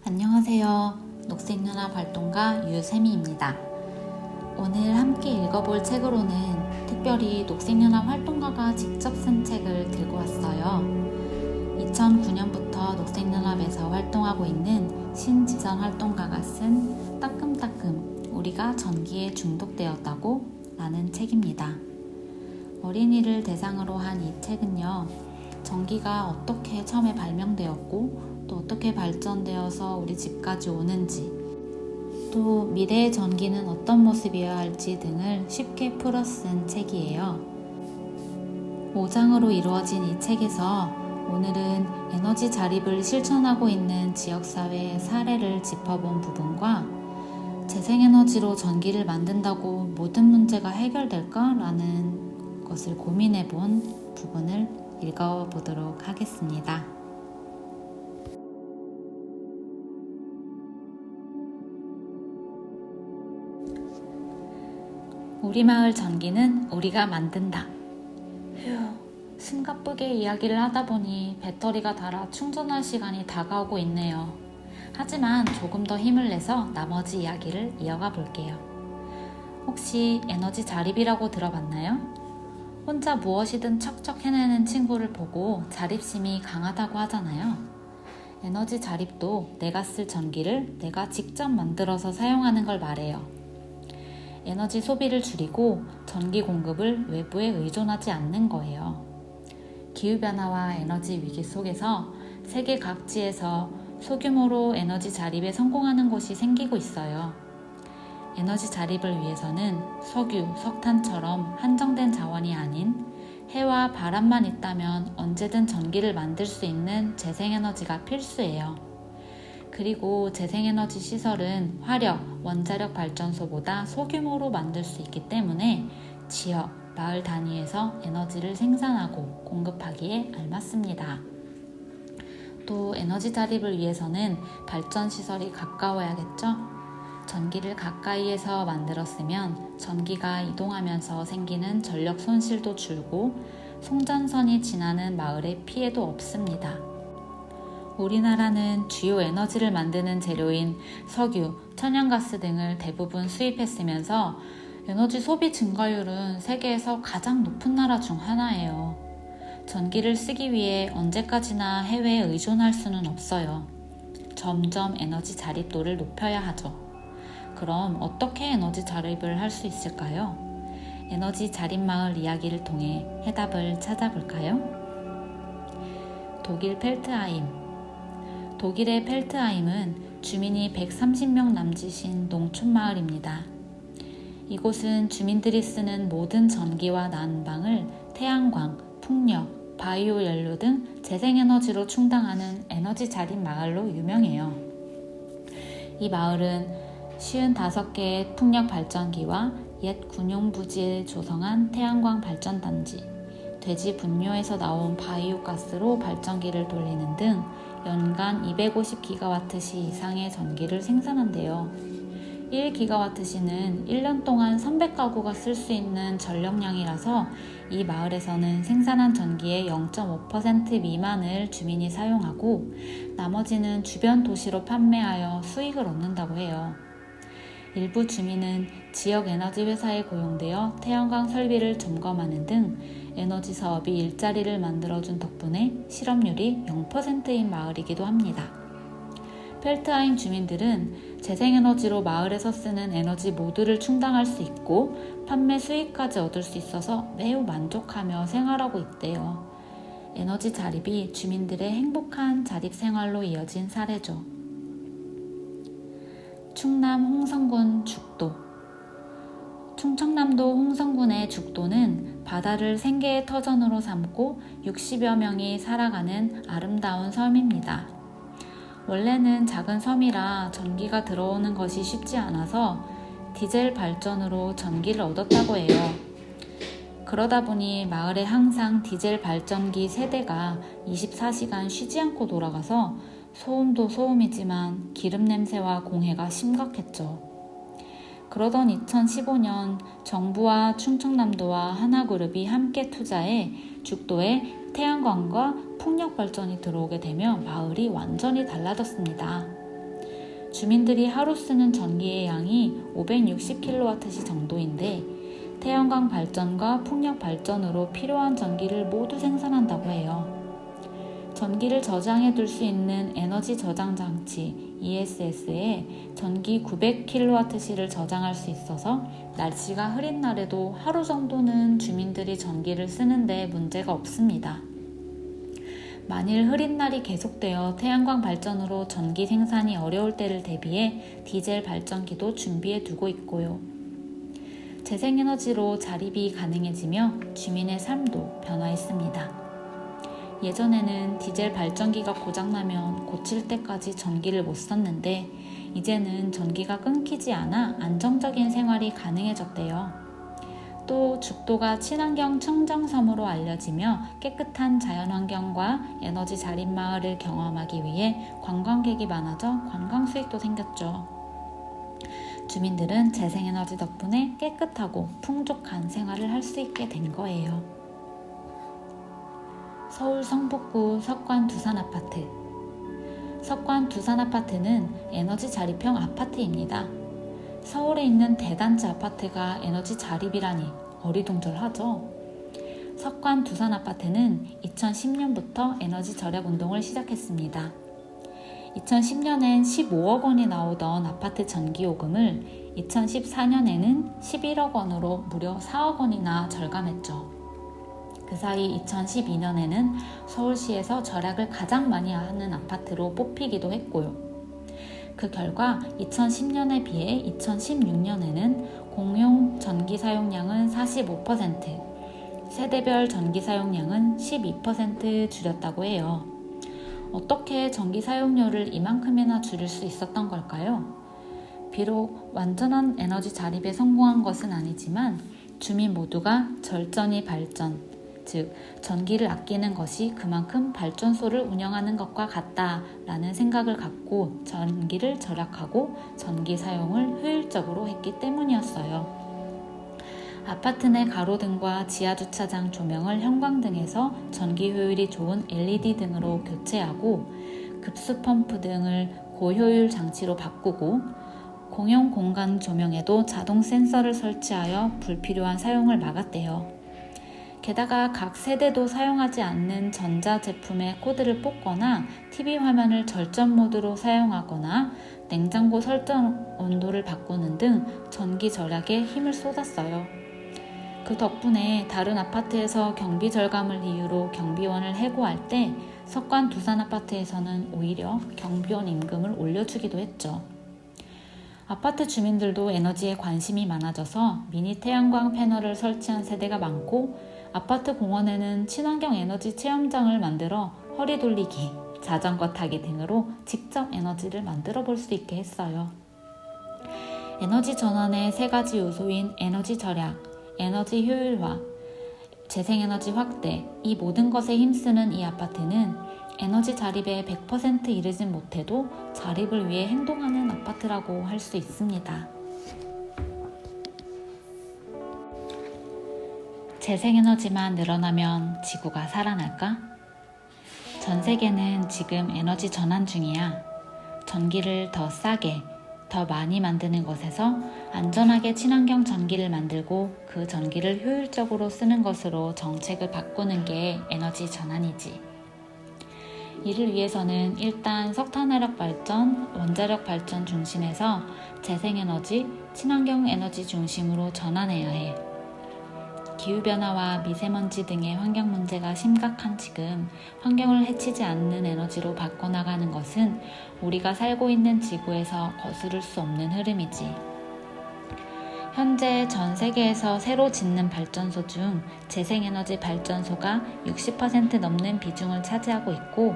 안녕하세요. 녹색연합 활동가 유세미입니다. 오늘 함께 읽어볼 책으로는 특별히 녹색연합 활동가가 직접 쓴 책을 들고 왔어요. 2009년부터 녹색연합에서 활동하고 있는 신지선 활동가가 쓴 따끔따끔 우리가 전기에 중독되었다고 라는 책입니다. 어린이를 대상으로 한 이 책은요, 전기가 어떻게 처음에 발명되었고 또 어떻게 발전되어서 우리 집까지 오는지, 또 미래의 전기는 어떤 모습이어야 할지 등을 쉽게 풀어 쓴 책이에요. 5장으로 이루어진 이 책에서 오늘은 에너지 자립을 실천하고 있는 지역사회의 사례를 짚어본 부분과 재생에너지로 전기를 만든다고 모든 문제가 해결될까? 라는 것을 고민해본 부분을 읽어보도록 하겠습니다. 우리 마을 전기는 우리가 만든다. 휴, 숨가쁘게 이야기를 하다 보니 배터리가 닳아 충전할 시간이 다가오고 있네요. 하지만 조금 더 힘을 내서 나머지 이야기를 이어가 볼게요. 혹시 에너지 자립이라고 들어봤나요? 혼자 무엇이든 척척 해내는 친구를 보고 자립심이 강하다고 하잖아요. 에너지 자립도 내가 쓸 전기를 내가 직접 만들어서 사용하는 걸 말해요. 에너지 소비를 줄이고 전기 공급을 외부에 의존하지 않는 거예요. 기후변화와 에너지 위기 속에서 세계 각지에서 소규모로 에너지 자립에 성공하는 곳이 생기고 있어요. 에너지 자립을 위해서는 석유, 석탄처럼 한정된 자원이 아닌 해와 바람만 있다면 언제든 전기를 만들 수 있는 재생에너지가 필수예요. 그리고 재생에너지 시설은 화력, 원자력 발전소보다 소규모로 만들 수 있기 때문에 지역, 마을 단위에서 에너지를 생산하고 공급하기에 알맞습니다. 또 에너지 자립을 위해서는 발전시설이 가까워야겠죠? 전기를 가까이에서 만들었으면 전기가 이동하면서 생기는 전력 손실도 줄고 송전선이 지나는 마을의 피해도 없습니다. 우리나라는 주요 에너지를 만드는 재료인 석유, 천연가스 등을 대부분 수입했으면서 에너지 소비 증가율은 세계에서 가장 높은 나라 중 하나예요. 전기를 쓰기 위해 언제까지나 해외에 의존할 수는 없어요. 점점 에너지 자립도를 높여야 하죠. 그럼 어떻게 에너지 자립을 할 수 있을까요? 에너지 자립 마을 이야기를 통해 해답을 찾아볼까요? 독일 펠트하임. 독일의 펠트하임은 주민이 130명 남짓인 농촌 마을입니다. 이곳은 주민들이 쓰는 모든 전기와 난방을 태양광, 풍력, 바이오 연료 등 재생에너지로 충당하는 에너지 자립 마을로 유명해요. 이 마을은 55개의 풍력 발전기와 옛 군용 부지에 조성한 태양광 발전단지, 돼지 분뇨에서 나온 바이오 가스로 발전기를 돌리는 등 연간 250GWh 이상의 전기를 생산한대요. 1GWh는 1년 동안 300가구가 쓸 수 있는 전력량이라서 이 마을에서는 생산한 전기의 0.5% 미만을 주민이 사용하고 나머지는 주변 도시로 판매하여 수익을 얻는다고 해요. 일부 주민은 지역 에너지 회사에 고용되어 태양광 설비를 점검하는 등 에너지 사업이 일자리를 만들어준 덕분에 실업률이 0%인 마을이기도 합니다. 펠트하임 주민들은 재생에너지로 마을에서 쓰는 에너지 모두를 충당할 수 있고 판매 수익까지 얻을 수 있어서 매우 만족하며 생활하고 있대요. 에너지 자립이 주민들의 행복한 자립 생활로 이어진 사례죠. 충남 홍성군 죽도. 충청남도 홍성군의 죽도는 바다를 생계의 터전으로 삼고 60여 명이 살아가는 아름다운 섬입니다. 원래는 작은 섬이라 전기가 들어오는 것이 쉽지 않아서 디젤 발전으로 전기를 얻었다고 해요. 그러다 보니 마을에 항상 디젤 발전기 세대가 24시간 쉬지 않고 돌아가서 소음도 소음이지만 기름 냄새와 공해가 심각했죠. 그러던 2015년 정부와 충청남도와 하나그룹이 함께 투자해 죽도에 태양광과 풍력 발전이 들어오게 되며 마을이 완전히 달라졌습니다. 주민들이 하루 쓰는 전기의 양이 560kWh 정도인데 태양광 발전과 풍력 발전으로 필요한 전기를 모두 생산한다고 해요. 전기를 저장해 둘 수 있는 에너지 저장 장치 ESS에 전기 900kWh를 저장할 수 있어서 날씨가 흐린 날에도 하루 정도는 주민들이 전기를 쓰는데 문제가 없습니다. 만일 흐린 날이 계속되어 태양광 발전으로 전기 생산이 어려울 때를 대비해 디젤 발전기도 준비해 두고 있고요. 재생에너지로 자립이 가능해지며 주민의 삶도 변화했습니다. 예전에는 디젤 발전기가 고장나면 고칠 때까지 전기를 못 썼는데 이제는 전기가 끊기지 않아 안정적인 생활이 가능해졌대요. 또 죽도가 친환경 청정섬으로 알려지며 깨끗한 자연환경과 에너지 자립 마을을 경험하기 위해 관광객이 많아져 관광 수익도 생겼죠. 주민들은 재생에너지 덕분에 깨끗하고 풍족한 생활을 할 수 있게 된 거예요. 서울 성북구 석관 두산아파트. 석관 두산아파트는 에너지 자립형 아파트입니다. 서울에 있는 대단지 아파트가 에너지 자립이라니 어리둥절하죠. 석관 두산아파트는 2010년부터 에너지 절약 운동을 시작했습니다. 2010년엔 15억 원이 나오던 아파트 전기요금을 2014년에는 11억 원으로 무려 4억 원이나 절감했죠. 그 사이 2012년에는 서울시에서 절약을 가장 많이 하는 아파트로 뽑히기도 했고요. 그 결과 2010년에 비해 2016년에는 공용 전기 사용량은 45%, 세대별 전기 사용량은 12% 줄였다고 해요. 어떻게 전기 사용료를 이만큼이나 줄일 수 있었던 걸까요? 비록 완전한 에너지 자립에 성공한 것은 아니지만 주민 모두가 절전이 발전, 즉 전기를 아끼는 것이 그만큼 발전소를 운영하는 것과 같다라는 생각을 갖고 전기를 절약하고 전기 사용을 효율적으로 했기 때문이었어요. 아파트 내 가로등과 지하주차장 조명을 형광등에서 전기 효율이 좋은 LED 등으로 교체하고 급수펌프 등을 고효율 장치로 바꾸고 공용 공간 조명에도 자동 센서를 설치하여 불필요한 사용을 막았대요. 게다가 각 세대도 사용하지 않는 전자제품의 코드를 뽑거나 TV 화면을 절전 모드로 사용하거나 냉장고 설정 온도를 바꾸는 등 전기 절약에 힘을 쏟았어요. 그 덕분에 다른 아파트에서 경비 절감을 이유로 경비원을 해고할 때 석관 두산 아파트에서는 오히려 경비원 임금을 올려주기도 했죠. 아파트 주민들도 에너지에 관심이 많아져서 미니 태양광 패널을 설치한 세대가 많고 아파트 공원에는 친환경 에너지 체험장을 만들어 허리 돌리기, 자전거 타기 등으로 직접 에너지를 만들어 볼 수 있게 했어요. 에너지 전환의 세 가지 요소인 에너지 절약, 에너지 효율화, 재생에너지 확대, 이 모든 것에 힘쓰는 이 아파트는 에너지 자립에 100% 이르진 못해도 자립을 위해 행동하는 아파트라고 할 수 있습니다. 재생에너지만 늘어나면 지구가 살아날까? 전 세계는 지금 에너지 전환 중이야. 전기를 더 싸게, 더 많이 만드는 것에서 안전하게 친환경 전기를 만들고 그 전기를 효율적으로 쓰는 것으로 정책을 바꾸는 게 에너지 전환이지. 이를 위해서는 일단 석탄화력 발전, 원자력 발전 중심에서 재생에너지, 친환경 에너지 중심으로 전환해야 해. 기후변화와 미세먼지 등의 환경 문제가 심각한 지금 환경을 해치지 않는 에너지로 바꿔나가는 것은 우리가 살고 있는 지구에서 거스를 수 없는 흐름이지. 현재 전 세계에서 새로 짓는 발전소 중 재생에너지 발전소가 60% 넘는 비중을 차지하고 있고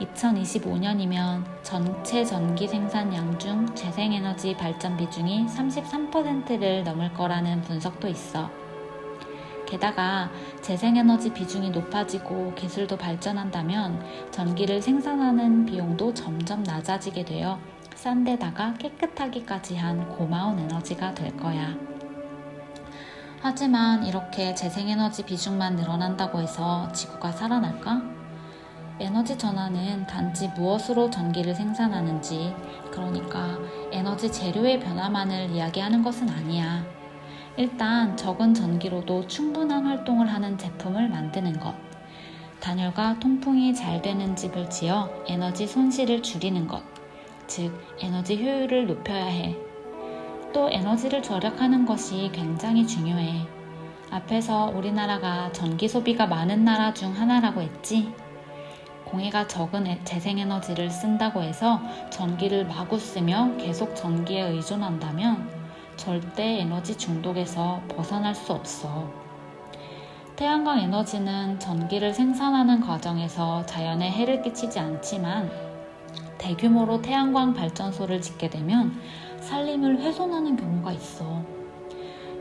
2025년이면 전체 전기 생산량 중 재생에너지 발전 비중이 33%를 넘을 거라는 분석도 있어. 게다가 재생에너지 비중이 높아지고 기술도 발전한다면 전기를 생산하는 비용도 점점 낮아지게 되어 싼 데다가 깨끗하기까지 한 고마운 에너지가 될 거야. 하지만 이렇게 재생에너지 비중만 늘어난다고 해서 지구가 살아날까? 에너지 전환은 단지 무엇으로 전기를 생산하는지, 그러니까 에너지 재료의 변화만을 이야기하는 것은 아니야. 일단 적은 전기로도 충분한 활동을 하는 제품을 만드는 것, 단열과 통풍이 잘 되는 집을 지어 에너지 손실을 줄이는 것, 즉 에너지 효율을 높여야 해. 또 에너지를 절약하는 것이 굉장히 중요해. 앞에서 우리나라가 전기 소비가 많은 나라 중 하나라고 했지? 공해가 적은 재생에너지를 쓴다고 해서 전기를 마구 쓰며 계속 전기에 의존한다면 절대 에너지 중독에서 벗어날 수 없어. 태양광 에너지는 전기를 생산하는 과정에서 자연에 해를 끼치지 않지만 대규모로 태양광 발전소를 짓게 되면 산림을 훼손하는 경우가 있어.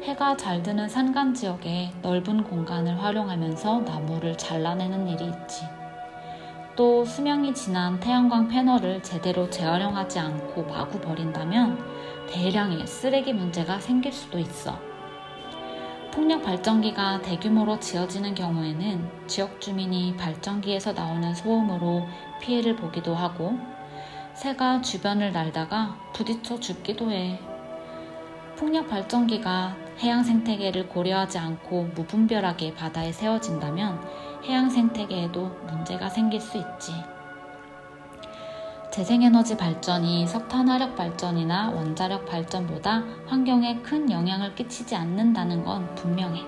해가 잘 드는 산간 지역에 넓은 공간을 활용하면서 나무를 잘라내는 일이 있지. 또 수명이 지난 태양광 패널을 제대로 재활용하지 않고 마구 버린다면 대량의 쓰레기 문제가 생길 수도 있어. 풍력 발전기가 대규모로 지어지는 경우에는 지역 주민이 발전기에서 나오는 소음으로 피해를 보기도 하고 새가 주변을 날다가 부딪혀 죽기도 해. 풍력 발전기가 해양 생태계를 고려하지 않고 무분별하게 바다에 세워진다면 해양 생태계에도 문제가 생길 수 있지. 재생에너지 발전이 석탄화력 발전이나 원자력 발전보다 환경에 큰 영향을 끼치지 않는다는 건 분명해.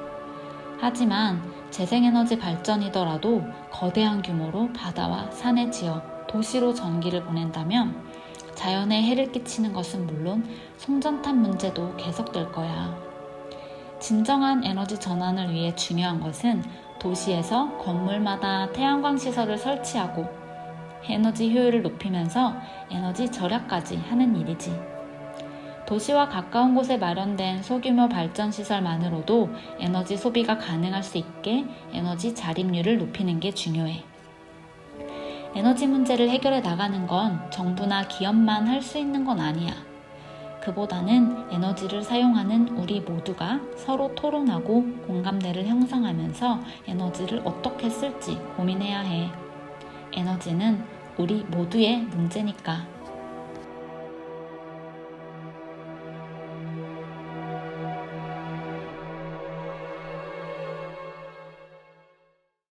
하지만 재생에너지 발전이더라도 거대한 규모로 바다와 산에 지어 도시로 전기를 보낸다면 자연에 해를 끼치는 것은 물론 송전탄 문제도 계속될 거야. 진정한 에너지 전환을 위해 중요한 것은 도시에서 건물마다 태양광 시설을 설치하고 에너지 효율을 높이면서 에너지 절약까지 하는 일이지. 도시와 가까운 곳에 마련된 소규모 발전 시설만으로도 에너지 소비가 가능할 수 있게 에너지 자립률을 높이는 게 중요해. 에너지 문제를 해결해 나가는 건 정부나 기업만 할 수 있는 건 아니야. 그보다는 에너지를 사용하는 우리 모두가 서로 토론하고 공감대를 형성하면서 에너지를 어떻게 쓸지 고민해야 해. 에너지는 우리 모두의 문제니까.